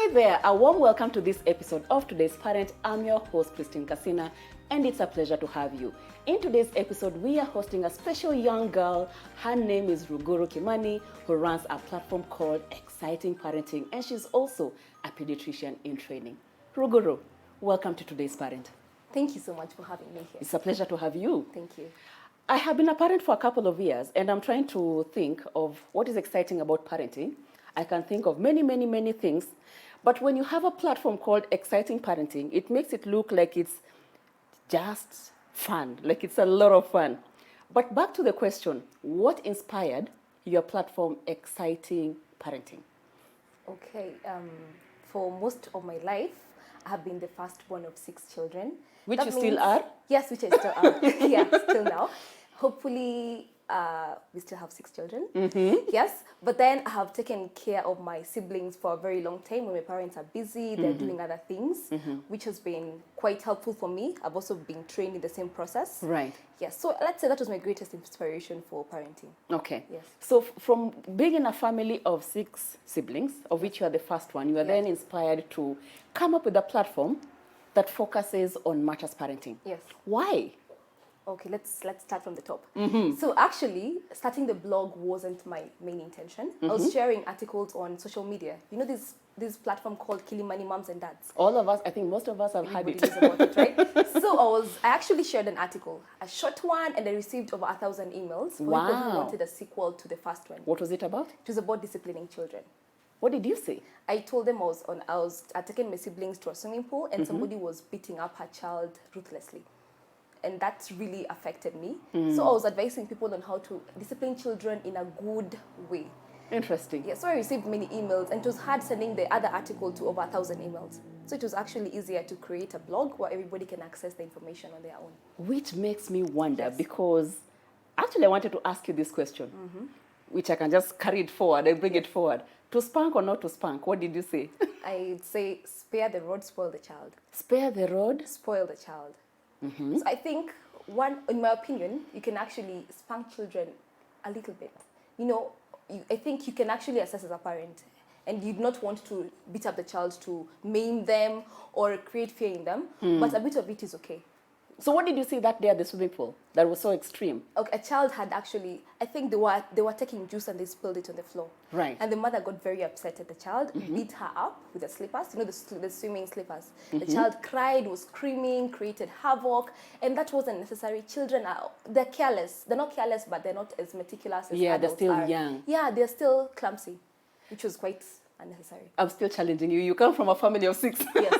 Hi there, a warm welcome to this episode of Today's Parent. I'm your host, Christine Kasina, and it's a pleasure to have you. In today's episode, we are hosting a special young girl. Her name is Ruguru Kimani, who runs a platform called Exciting Parenting, and she's also a pediatrician in training. Ruguru, welcome to Today's Parent. Thank you so much for having me here. It's a pleasure to have you. Thank you. I have been a parent for a couple of years, and I'm trying to think of what is exciting about parenting. I can think of many things, but when you have a platform called Exciting Parenting, it makes it look like it's just fun, like it's a lot of fun. But back to the question, what inspired your platform Exciting Parenting? Okay, for most of my life, I have been the firstborn of 6 children. Which you still are? Yes, which I still am. Yeah, still now. Hopefully, we still have 6 children. Mm-hmm. Yes, but then I have taken care of my siblings for a very long time. When my parents are busy, they're doing other things, which has been quite helpful for me. I've also been trained in the same process. Right. Yes, so let's say that was my greatest inspiration for parenting. Okay. Yes. So from being in a family of 6 siblings, of which you are the first one, you are then inspired to come up with a platform that focuses on matters parenting. Yes. Why? Okay, let's start from the top. So actually, starting the blog wasn't my main intention. I was sharing articles on social media. You know this platform called Kilimani Moms and Dads. All of us, I think most of us have had Everybody it. knows about it, right? So I actually shared an article, a short one, and I received over 1,000 emails from people who wanted a sequel to the first one. What was it about? It was about disciplining children. What did you say? I told them I'd taken my siblings to a swimming pool and somebody was beating up her child ruthlessly. And that really affected me. So I was advising people on how to discipline children in a good way. Interesting. Yeah, so I received many emails, and it was hard sending the other article to over 1,000 emails. So it was actually easier to create a blog where everybody can access the information on their own. Which makes me wonder, because actually I wanted to ask you this question, which I can just carry it forward and bring it forward. To spank or not to spank? What did you say? I'd say spare the rod, spoil the child. Spare the rod? Spoil the child. So I think, in my opinion, you can actually spank children a little bit. You know, I think you can actually assess as a parent, and you'd not want to beat up the child to maim them or create fear in them, but a bit of it is okay. So what did you see that day at the swimming pool that was so extreme? Okay, a child had actually, I think they were taking juice and they spilled it on the floor. Right. And the mother got very upset at the child, beat her up with the slippers, you know, the swimming slippers. The child cried, was screaming, created havoc, and that wasn't necessary. Children they're careless. They're not careless, but they're not as meticulous as they're adults still are. young. Yeah, they're still clumsy, which was quite unnecessary. I'm still challenging you. You come from a family of 6. Yes.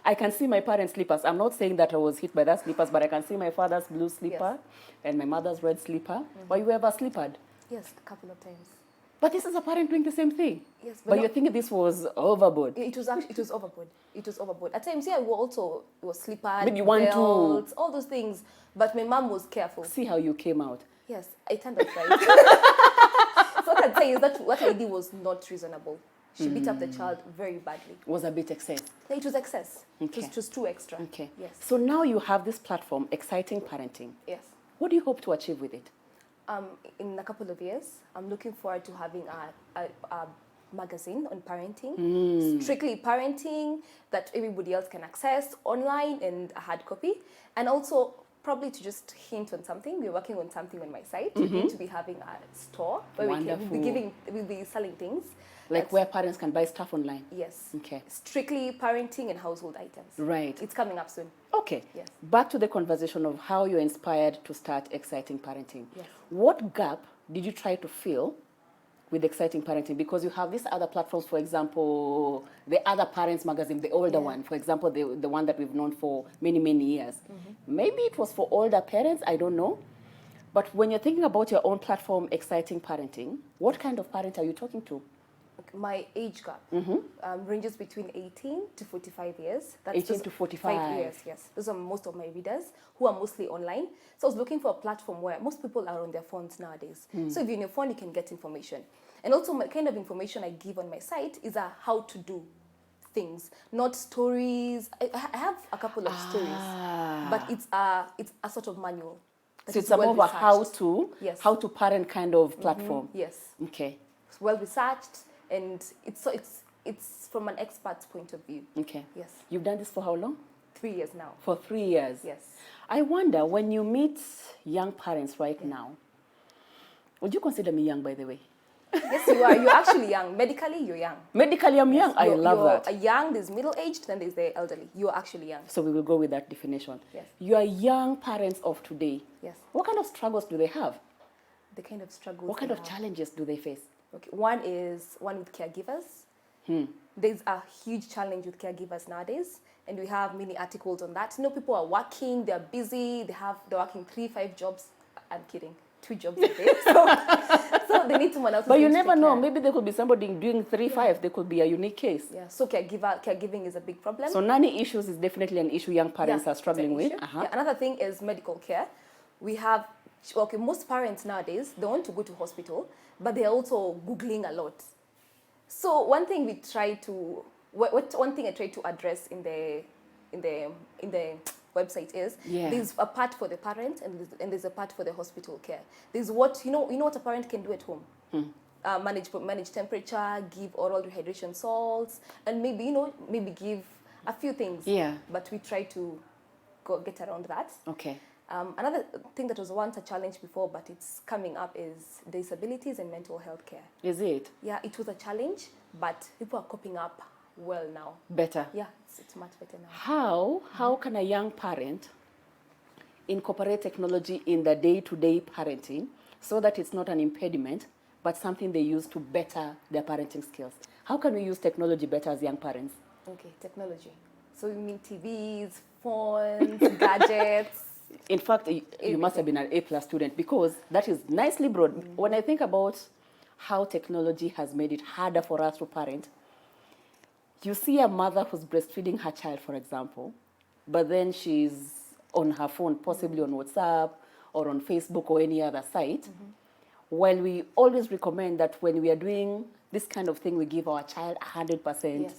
I can see my parents' slippers. I'm not saying that I was hit by that slippers, but I can see my father's blue slipper and my mother's red slipper. Were you ever slippered? Yes, a couple of times. But this is a parent doing the same thing. Yes, but you're thinking this was overboard. It was overboard. It was overboard. At times, it was slippered, Maybe one, belts, all those things. But my mom was careful. See how you came out. Yes, I turned out right. So what I'd say is that what I did was not reasonable. She beat up the child very badly. Was a bit excess. Yeah, it was excess. Okay. It was too extra. Okay. Yes. So now you have this platform, Exciting Parenting. Yes. What do you hope to achieve with it? In a couple of years, I'm looking forward to having a magazine on parenting, strictly parenting that everybody else can access online and a hard copy, and also probably to just hint on something. We're working on something on my site. We're going to be having a store where we'll be selling things. Like where parents can buy stuff online? Yes. Okay. Strictly parenting and household items. Right. It's coming up soon. Okay. Yes. Back to the conversation of how you're inspired to start Exciting Parenting. Yes. What gap did you try to fill with Exciting Parenting? Because you have these other platforms, for example, the Other Parents magazine, the older one, for example, the one that we've known for many years. Maybe it was for older parents, I don't know. But when you're thinking about your own platform, Exciting Parenting, what kind of parent are you talking to? My age gap ranges between 18 to 45 years. That's 18 to 45. 5 years, yes. Those are most of my readers who are mostly online. So I was looking for a platform where most people are on their phones nowadays. So if you're on your phone, you can get information. And also, my kind of information I give on my site is how to do things, not stories. I have a couple of stories, but it's a sort of manual. So it's more of a how to parent kind of platform. Yes. Okay. It's well researched. And it's It's from an expert's point of view. Okay. Yes. You've done this for how long? 3 years now. For 3 years. Yes. I wonder, when you meet young parents right now, would you consider me young, by the way? Yes, you are. You're actually young. Medically, you're young. Medically, I'm young. I love you're that. Young, there's middle-aged, then there's the elderly. You're actually young. So we will go with that definition. Yes. You are young parents of today. Yes. What kind of struggles do they have? The kind of struggles. What kind they of have. challenges do they face? Okay. One with caregivers. There's a huge challenge with caregivers nowadays, and we have many articles on that. People are working, they're busy, they're working 3-5 jobs. I'm kidding, 2 jobs a day. So they need someone else. But you never know. Maybe there could be somebody doing 3-5. There could be a unique case. Yeah. So caregiving is a big problem. So nanny issues is definitely an issue young parents are struggling with. Yeah. Another thing is medical care. We have most parents nowadays, they want to go to hospital, but they're also Googling a lot. So one thing I try to address in the website is there's a part for the parent and there's a part for the hospital care. There's what what a parent can do at home. Manage temperature, give oral rehydration salts, and maybe give a few things. Yeah. But we try to get around that. Okay. Another thing that was once a challenge before, but it's coming up, is disabilities and mental health care. Is it? Yeah, it was a challenge, but people are coping up well now. Better. Yeah, it's much better now. How can a young parent incorporate technology in the day-to-day parenting so that it's not an impediment, but something they use to better their parenting skills? How can we use technology better as young parents? Okay, technology. So you mean TVs, phones, gadgets? In fact, you must have been an A+ student, because that is nicely broad. When I think about how technology has made it harder for us to parent, you see a mother who's breastfeeding her child, for example, but then she's on her phone, possibly on WhatsApp or on Facebook or any other site. While we always recommend that when we are doing this kind of thing, we give our child 100%. Yes.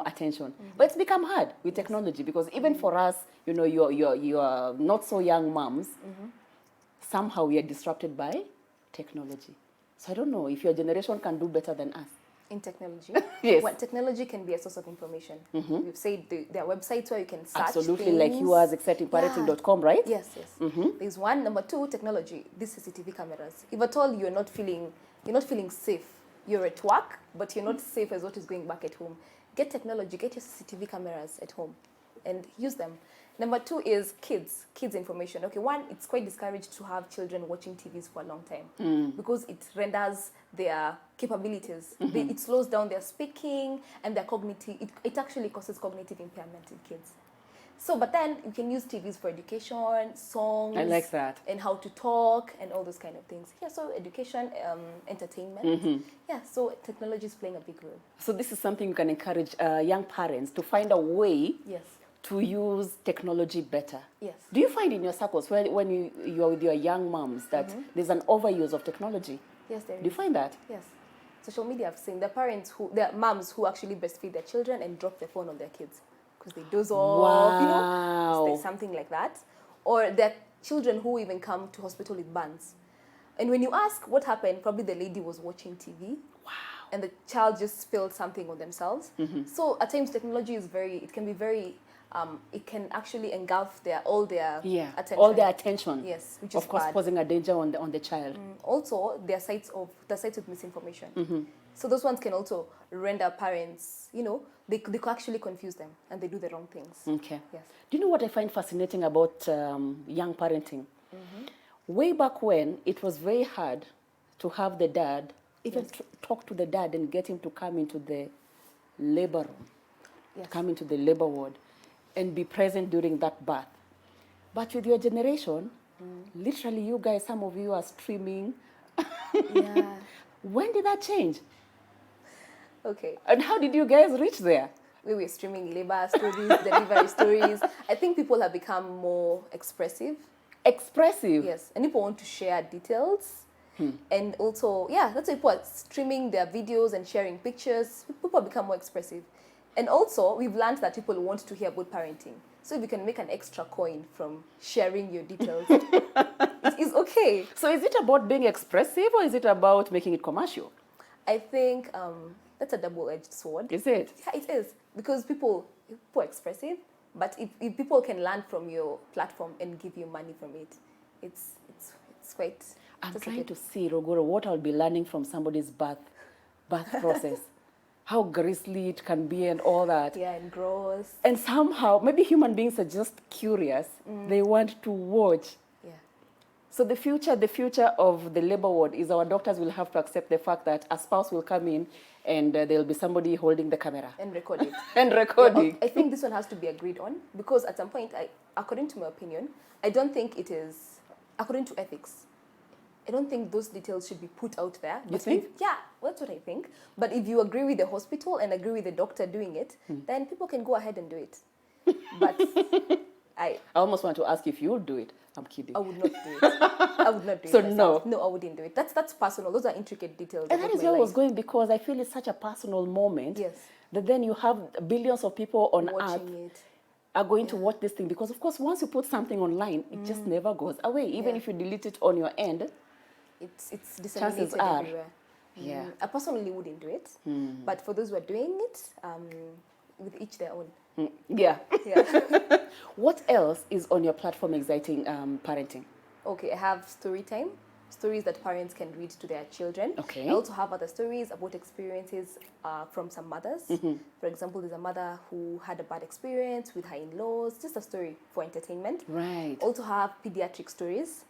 Attention. But it's become hard with technology, because even for us, you are not so young moms, somehow we are disrupted by technology. So I don't know if your generation can do better than us. In technology? Yes. Well, technology can be a source of information. We've said there are websites where you can search Absolutely, things. like yours, excitingparenting.com, right? Yes. There's one. Number 2, technology. These CCTV cameras. If at all you're not feeling safe, you're at work, but you're not safe as what is going back at home, get technology, get your CCTV cameras at home and use them. Number 2 is kids information. Okay, one, it's quite discouraged to have children watching TVs for a long time because it renders their capabilities. It slows down their speaking and their cognitive, it actually causes cognitive impairment in kids. So, but then you can use TVs for education, songs. I like that. And how to talk and all those kind of things. Yeah, so education, entertainment. Yeah, so technology is playing a big role. So this is something you can encourage young parents to find a way to use technology better. Yes. Do you find in your circles, when you're with your young moms, that there's an overuse of technology? Yes, there is. Do you find that? Yes. Social media, I've seen there are moms who actually breastfeed their children and drop their phone on their kids because they doze off, Wow. there's something like that. Or there are children who even come to hospital with burns. And when you ask what happened, probably the lady was watching TV. Wow. And the child just spilled something on themselves. So at times technology is it can actually engulf all their attention. All their attention. Yes, which is of course bad. posing a danger on the child. Also, there are sites with misinformation. So those ones can also render parents, they could actually confuse them and they do the wrong things. Okay. Yes. Do you know what I find fascinating about young parenting? Way back when, it was very hard to have the dad, even talk to the dad and get him to come into the labor room, come into the labor ward and be present during that birth. But with your generation, literally you guys, some of you are streaming. Yeah. When did that change? Okay. And how did you guys reach there? We were streaming labor stories, delivery stories. I think people have become more expressive. Expressive? Yes. And people want to share details. And also, that's why people are streaming their videos and sharing pictures. People become more expressive. And also, we've learned that people want to hear about parenting. So if you can make an extra coin from sharing your details, it is okay. So is it about being expressive or is it about making it commercial? I think that's a double-edged sword. Is it? Yeah, it is, because people are expressive, but if people can learn from your platform and give you money from it, it's quite. I'm it's trying okay. to see, Rogoro, what I'll be learning from somebody's birth process. How grisly it can be and all that. Yeah, and gross. And somehow, maybe human beings are just curious. They want to watch. Yeah. So the future of the labor ward is our doctors will have to accept the fact that a spouse will come in and there'll be somebody holding the camera. And record it. And recording. I think this one has to be agreed on, because at some point, according to my opinion, I don't think it is, according to ethics, I don't think those details should be put out there. You think? Yeah, that's what I think. But if you agree with the hospital and agree with the doctor doing it, then people can go ahead and do it. But I almost want to ask if you'll do it. I'm kidding. I would not do it. I would not do So it myself. no. No, I wouldn't do it. That's personal. Those are intricate details. And that about is my where I was life. going, because I feel it's such a personal moment. Yes. That then you have billions of people on earth Watching it. are going to watch this thing, because of course once you put something online, it just never goes away. Even Yeah. if you delete it on your end, It's disseminated are. everywhere. Yeah. I personally wouldn't do it, but for those who are doing it, with each their own. yeah. Yeah. What else is on your platform exciting parenting? Okay, I have story time, stories that parents can read to their children. Okay. I also have other stories about experiences from some mothers. For example, there's a mother who had a bad experience with her in-laws, just a story for entertainment. Right. Also have pediatric stories.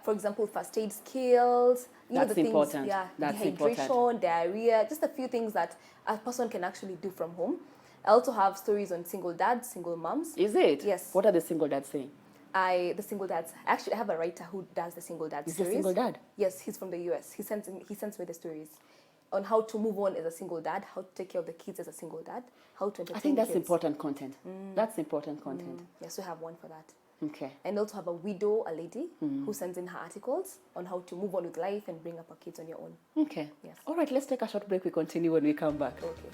For example, first aid skills. That's important. Yeah, That's dehydration, important. diarrhea, just a few things that a person can actually do from home. I also have stories on single dads, single moms. Is it? Yes. What are the single dads saying? The single dads. Actually, I have a writer who does the single dad Is he a stories. single dad? Yes, he's from the US. He sends me the stories on how to move on as a single dad, how to take care of the kids as a single dad, how to entertain I think that's kids. important content. That's important content. Yes, we have one for that. Okay. And also have a widow, a lady, who sends in her articles on how to move on with life and bring up her kids on your own. Okay. Yes. All right, let's take a short break. We continue when we come back. Okay.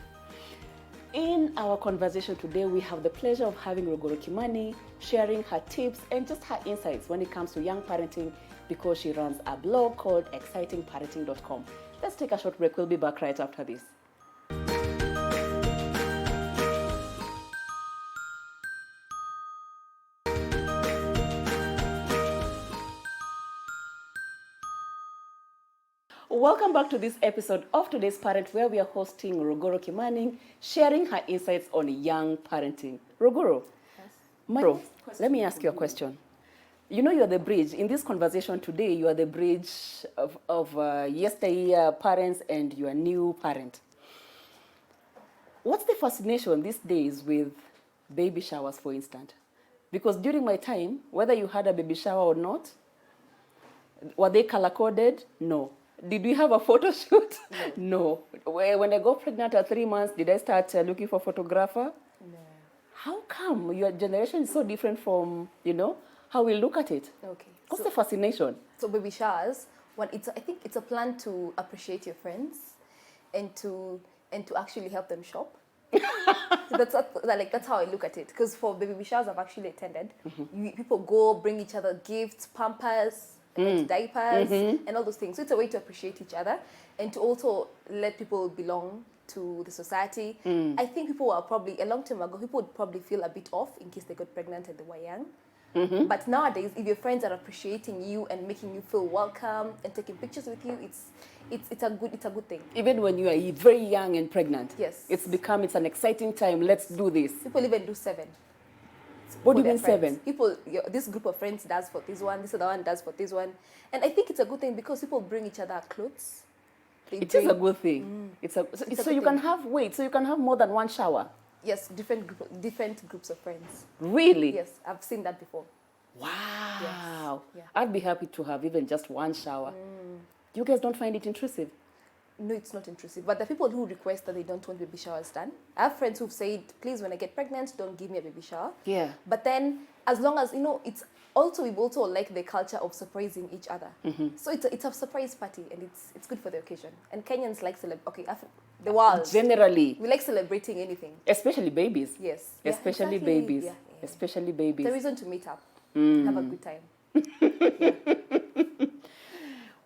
In our conversation today, we have the pleasure of having Rogoro Kimani sharing her tips and just her insights when it comes to young parenting, because she runs a blog called excitingparenting.com. Let's take a short break. We'll be back right after this. Welcome back to this episode of Today's Parent, where we are hosting Rogoro Kimani, sharing her insights on young parenting. Rogoro, Yes. let me ask you a question. You know, you are the bridge. In this conversation today, you are the bridge of yesteryear parents and your new parent. What's the fascination these days with baby showers, for instance? Because during my time, whether you had a baby shower or not, were they color-coded? No. Did we have a photo shoot? No. When I got pregnant at 3 months, did I start looking for a photographer? No. How come your generation is so different from, how we look at it? Okay. What's the fascination? So baby showers, I think it's a plan to appreciate your friends and to actually help them shop. That's how I look at it. Because for baby showers I've actually attended, people go bring each other gifts, Pampers, diapers, and all those things. So it's a way to appreciate each other and to also let people belong to the society. I think people are probably, a long time ago, people would probably feel a bit off in case they got pregnant and they were young. But nowadays, if your friends are appreciating you and making you feel welcome and taking pictures with you, it's a good thing. Even when you are very young and pregnant, Yes. it's an exciting time. Let's do this. People even do 7. What do for you mean their friends. 7? People, this group of friends does for this one, this other one does for this one, and I think it's a good thing because people bring each other clothes. It is a good thing. So good you can thing. have more than one shower. Yes, different groups of friends. Really? Yes, I've seen that before. Wow. Yes. Yeah. I'd be happy to have even just one shower. You guys don't find it intrusive? No, it's not intrusive. But the people who request that they don't want baby showers done. I have friends who've said, please, when I get pregnant, don't give me a baby shower. Yeah. But then, as long as, it's also, we also like the culture of surprising each other. So it's a surprise party, and it's good for the occasion. And Kenyans like the world. Generally. We like celebrating anything. Especially babies. Yes. Especially Yeah, exactly. babies. Yeah. Especially babies. It's a reason to meet up. Have a good time.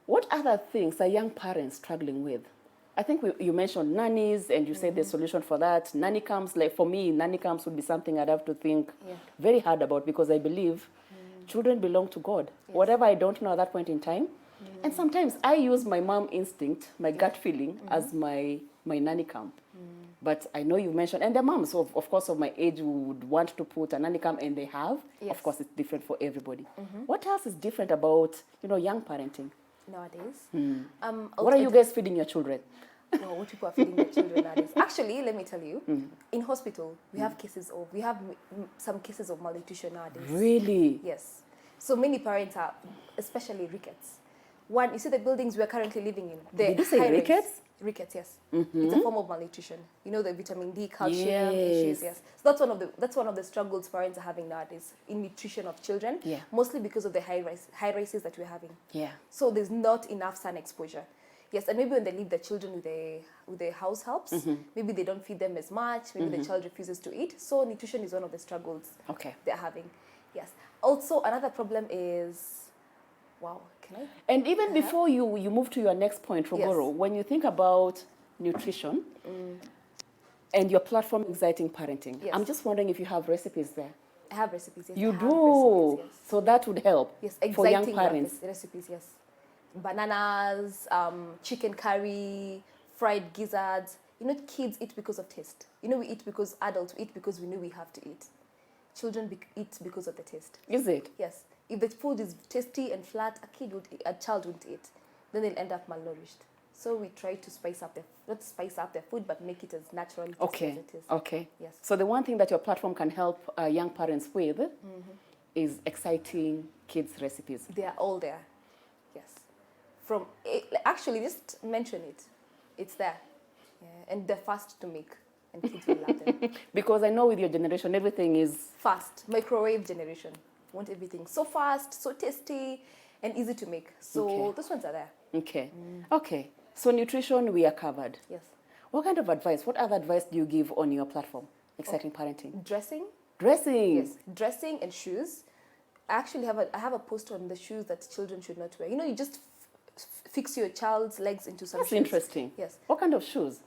What other things are young parents struggling with? I think you mentioned nannies, and you said the solution for that. Nanny camps, like for me, nanny camps would be something I'd have to think very hard about, because I believe children belong to God. Whatever I don't know at that point in time. And sometimes I use my mom instinct, my gut feeling, as my nanny camp. But I know you mentioned, and the moms, of course, of my age would want to put a nanny camp, and they have. Yes. Of course, it's different for everybody. What else is different about, young parenting? Nowadays. What are you guys feeding your children? No, what people are feeding their children nowadays. Actually, let me tell you, in hospital, we have some cases of malnutrition nowadays. Really? Yes. So many parents are, especially rickets. One, you see the buildings we are currently living in. Did you say high-rise- rickets? Rickets, yes. It's a form of malnutrition. You know, the vitamin D, calcium issues, yes. So that's one of the struggles parents are having nowadays in nutrition of children. Yeah. Mostly because of the high rises that we're having. Yeah. So there's not enough sun exposure. Yes, and maybe when they leave the children with the house helps, maybe they don't feed them as much, maybe the child refuses to eat. So nutrition is one of the struggles they're having. Yes. Also, another problem is, can I? And even before you move to your next point, Rogoro, when you think about nutrition and your platform Exciting Parenting, I'm just wondering if you have recipes there. I have recipes, yes. You I have do? recipes, yes. So that would help for young Exciting parents. recipes, yes. Bananas, chicken curry, fried gizzards. You know, kids eat because of taste. You know, we eat because adults eat because we know we have to eat. Children eat because of the taste. Is it? Yes. If the food is tasty and flat, a child won't eat. Then they'll end up malnourished. So we try to not spice up their food, but make it as natural as it is. Okay. Yes. So the one thing that your platform can help young parents with is exciting kids' recipes. They are all there. Yes. Actually, just mention it. It's there. Yeah. And they're fast to make. And kids will love them. Because I know with your generation, everything is fast. Microwave generation. Want everything so fast, so tasty, and easy to make. So those ones are there. Okay. Okay. So nutrition, we are covered. Yes. What kind of advice? What other advice do you give on your platform, Exciting Parenting? Dressing. Dressing. Yes. Dressing and shoes. I actually have a post on the shoes that children should not wear. You know, you just fix your child's legs into some That's shoes. interesting. Yes. What kind of shoes?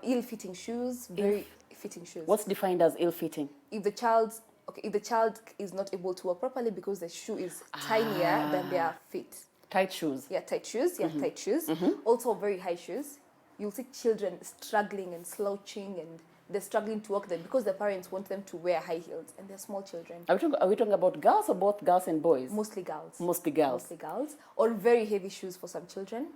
Ill-fitting shoes. Very fitting shoes. What's defined as ill-fitting? If the child is not able to walk properly because the shoe is tinier than their feet. Tight shoes. Yeah, tight shoes. Yeah, tight shoes. Also very high shoes. You'll see children struggling and slouching, and they're struggling to walk them because their parents want them to wear high heels, and they're small children. Are we talking about girls or both girls and boys? Mostly girls. Mostly girls. Mostly girls. Or very heavy shoes for some children.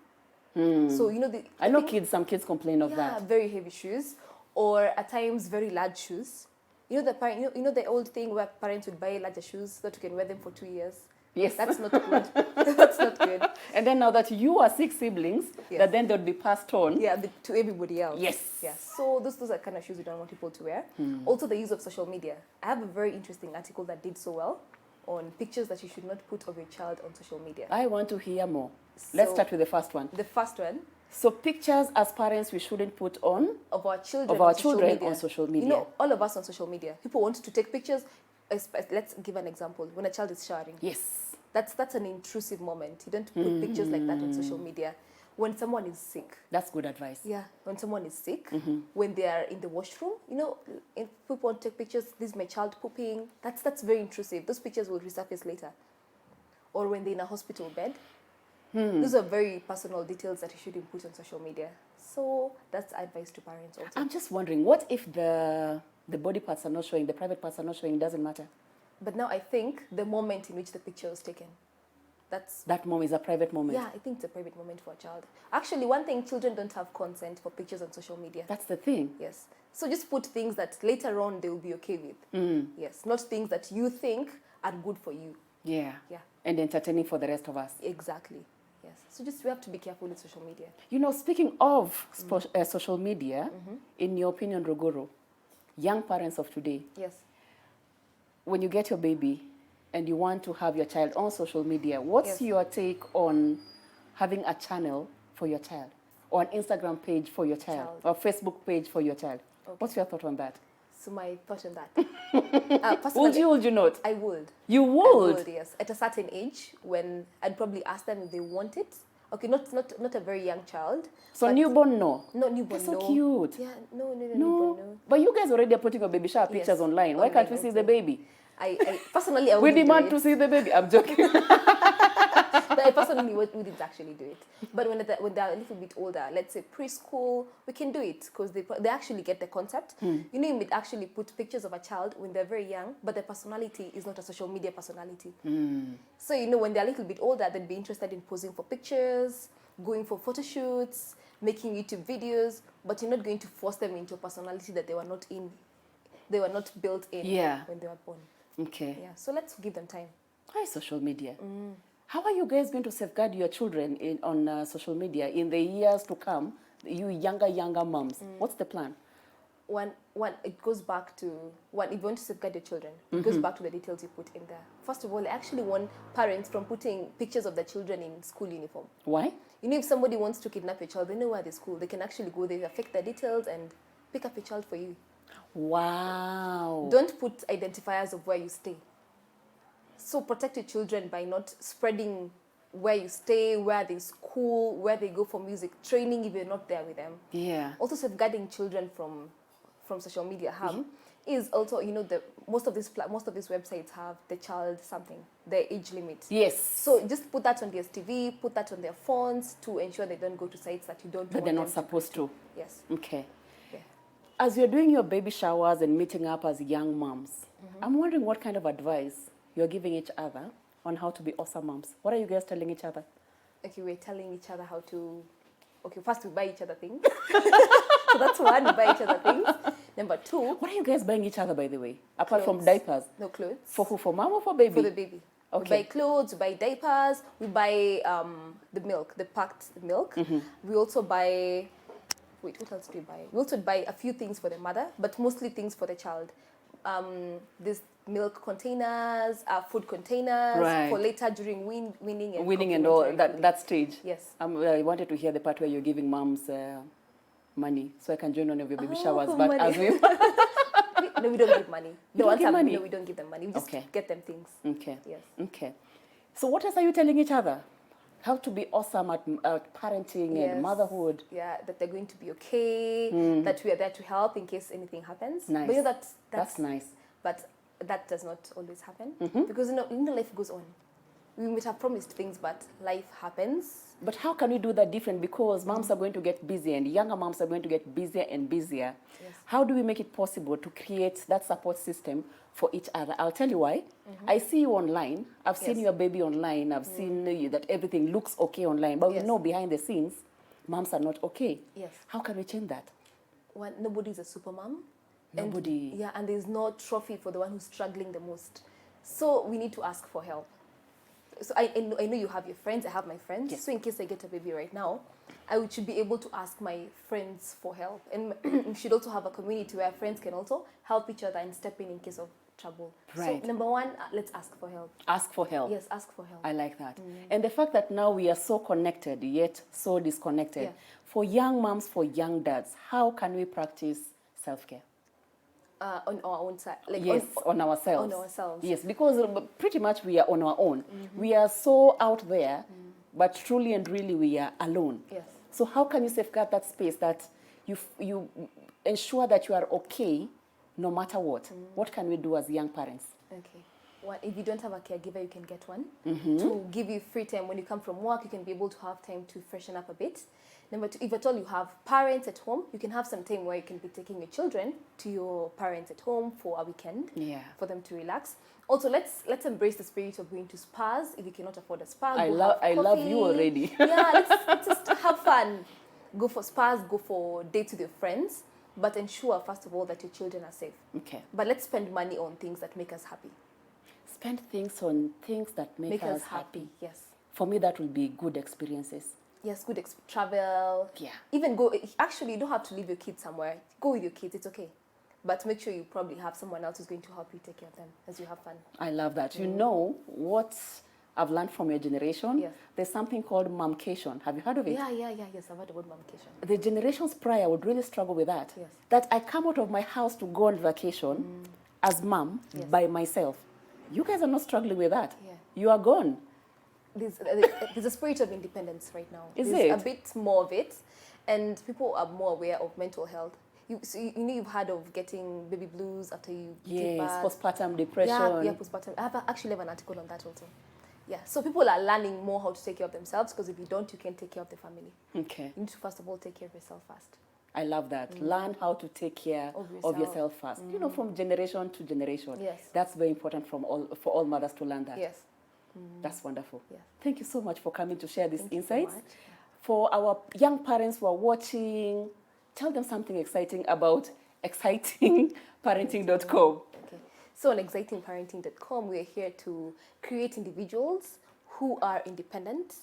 So, you know, I know some kids complain of that. Yeah, very heavy shoes. Or at times very large shoes. You know the old thing where parents would buy larger shoes so that you can wear them for 2 years. Yes. That's not good. That's not good. And then now that you are 6 siblings, that then they'll be passed on. Yeah, to everybody else. Yes. Yes. So those are kind of shoes we don't want people to wear. Also the use of social media. I have a very interesting article that did so well on pictures that you should not put of your child on social media. I want to hear more. Let's start with the first one. The first one. So pictures as parents we shouldn't put on of our children on social media. You know, all of us on social media. People want to take pictures. Let's give an example. When a child is showering. Yes. That's an intrusive moment. You don't put pictures like that on social media. When someone is sick. That's good advice. Yeah. When someone is sick, when they are in the washroom, you know, if people want to take pictures, this is my child pooping. That's very intrusive. Those pictures will resurface later. Or when they're in a hospital bed. Those are very personal details that you shouldn't put on social media. So that's advice to parents also. I'm just wondering, what if the body parts are not showing, the private parts are not showing, it doesn't matter? But now I think the moment in which the picture was taken, that moment is a private moment. Yeah, I think it's a private moment for a child. Actually, one thing, children don't have consent for pictures on social media. That's the thing. Yes. So just put things that later on they will be okay with. Yes, not things that you think are good for you. Yeah. Yeah. And entertaining for the rest of us. Exactly. Yes. So we have to be careful with social media. You know, speaking of social media, in your opinion, Rogoro, young parents of today, yes, when you get your baby and you want to have your child on social media, what's your take on having a channel for your child, or an Instagram page for your child, or Facebook page for your child? Okay. What's your thought on that? So my thought on that. Would you not? I would. You would? I would, yes. At a certain age, when I'd probably ask them if they want it. Okay, not a very young child. So but newborn, no. Not newborn, That's so no. cute. Yeah, no, newborn, no. But you guys already are putting your baby shower pictures Yes, online. Why can't we online see the also. baby? I personally, I We wouldn't do demand it. to see the baby. I'm joking. But I personally wouldn't actually do it. But when they're a little bit older, let's say preschool, we can do it because they actually get the concept. You know, you might actually put pictures of a child when they're very young, but their personality is not a social media personality. So, you know, when they're a little bit older, they'd be interested in posing for pictures, going for photo shoots, making YouTube videos, but you're not going to force them into a personality that they were not built in Yeah. when they were born. Okay. Yeah, so let's give them time. Why social media? How are you guys going to safeguard your children on social media in the years to come? You younger moms. What's the plan? One, it goes back to if you want to safeguard your children, it goes back to the details you put in there. First of all, I actually warn parents from putting pictures of their children in school uniform. Why? You know, if somebody wants to kidnap your child, they know where they school. They can actually go there, affect their details, and pick up your child for you. Wow. Don't put identifiers of where you stay. So protect your children by not spreading where you stay, where they school, where they go for music training if you're not there with them. Yeah. Also, safeguarding children from social media harm is also, you know, most of these websites have the child something, their age limit. Yes. So just put that on their TV, put that on their phones to ensure they don't go to sites that you don't But want they're them not supposed to. Yes. Okay. Yeah. As you're doing your baby showers and meeting up as young moms, I'm wondering what kind of advice you're giving each other on how to be awesome moms. What are you guys telling each other? Okay, we're telling each other how to. Okay, first we buy each other things. So that's one, we buy each other things. Number two, What are you guys buying each other, by the way? Apart from Clothes. diapers. no clothes. For who? For mom or for baby? For the baby. Okay. We buy clothes, we buy diapers, we buy the milk, the packed milk. We also buy, wait, what else do we buy? We also buy a few things for the mother, but mostly things for the child. These milk containers, food containers Right. for later during weaning and Winning and all complementary that stage. Yes. I wanted to hear the part where you're giving moms money, so I can join one of your baby Oh, showers. But money. as we No, we don't give money. You don't ones give have- money? No, we don't give them money. We just Okay. get them things. okay, Yes. okay. So what else are you telling each other? How to be awesome at parenting Yes. and motherhood. Yeah, that they're going to be okay, that we are there to help in case anything happens. Nice. But yeah, that's That's nice. But that does not always happen Mm-hmm. because life goes on. We might have promised things, but life happens. But how can we do that different? Because moms are going to get busy and younger moms are going to get busier and busier. Yes. How do we make it possible to create that support system for each other? I'll tell you why. I see you online. I've seen Yes. your baby online. I've seen you, that everything looks okay online. But Yes. we know behind the scenes, moms are not okay. Yes. How can we change that? Nobody's a super mom. Nobody. And there's no trophy for the one who's struggling the most. So we need to ask for help. So I know you have your friends. I have my friends. Yes. So in case I get a baby right now, should be able to ask my friends for help. And we should also have a community where friends can also help each other and step in case of trouble. Right. So number one, let's ask for help. Ask for help. Yes, ask for help. I like that. And the fact that now we are so connected yet so disconnected. Yeah. For young moms, for young dads, how can we practice self-care? On our own side. Yes, on ourselves. on ourselves. Yes, because pretty much we are on our own. We are so out there, but truly and really we are alone. Yes. So how can you safeguard that space that you ensure that you are okay no matter what? What can we do as young parents? Okay. One, if you don't have a caregiver, you can get one to give you free time. When you come from work, you can be able to have time to freshen up a bit. Number two, if at all you have parents at home, you can have some time where you can be taking your children to your parents at home for a weekend. Yeah. For them to relax. Also, let's embrace the spirit of going to spas. If you cannot afford a spa, I go love have you coffee. already. Yeah, let's just have fun. Go for spas, go for dates with your friends, but ensure first of all that your children are safe. Okay. But let's spend money on things that make us happy. Spend things on things that make us happy. Yes. For me, that will be good experiences. Yes, good travel. Yeah. Even go. Actually, you don't have to leave your kids somewhere. Go with your kids. It's okay. But make sure you probably have someone else who's going to help you take care of them as you have fun. I love that. You know what I've learned from your generation? Yes. There's something called momcation. Have you heard of it? Yeah. Yes, I've heard about vacation. The generations prior would really struggle with that. Yes. That I come out of my house to go on vacation as mom Yes. by myself. You guys are not struggling with that. Yeah. You are gone. there's a spirit of independence right now. Is There's it? a bit more of it, and people are more aware of mental health. You know, you've heard of getting baby blues after you give Yes, birth. postpartum depression. Yeah, postpartum. I have actually have an article on that also. Yeah, so people are learning more how to take care of themselves, because if you don't, you can't take care of the family. Okay. You need to first of all take care of yourself first. I love that. Learn how to take care Of of yourself. yourself first. You know, from generation to generation. Yes. That's very important for all mothers to learn that. Yes. That's wonderful. Yeah. Thank you so much for coming to share these Thank you so insights. much. For our young parents who are watching, tell them something exciting about excitingparenting.com. Okay. So on excitingparenting.com, we're here to create individuals who are independent,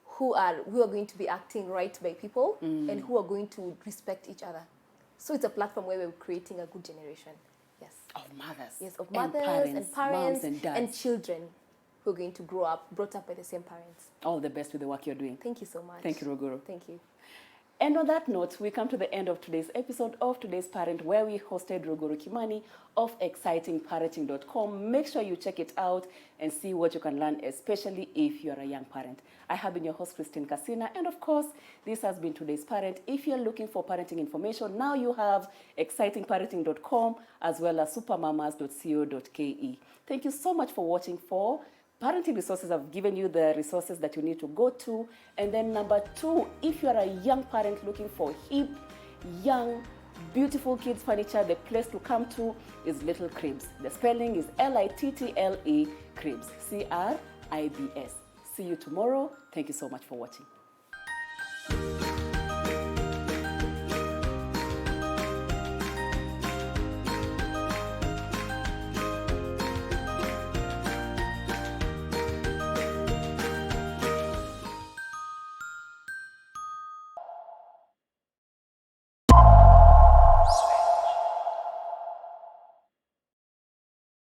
who are going to be acting right by people, and who are going to respect each other. So it's a platform where we're creating a good generation. Yes. Of mothers. Yes, of and mothers and parents moms and dads. children who are going to brought up by the same parents. All the best with the work you're doing. Thank you so much. Thank you, Rogoro. Thank you. And on that note, we come to the end of today's episode of Today's Parent, where we hosted Rogoro Kimani of excitingparenting.com. Make sure you check it out and see what you can learn, especially if you're a young parent. I have been your host, Christine Casina, and of course, this has been Today's Parent. If you're looking for parenting information, now you have excitingparenting.com as well as supermamas.co.ke. Thank you so much for watching. For Parenting Resources, I've given you the resources that you need to go to. And then number 2, if you're a young parent looking for hip, young, beautiful kids furniture, the place to come to is Little Cribs. The spelling is Little Cribs, Cribs. See you tomorrow. Thank you so much for watching.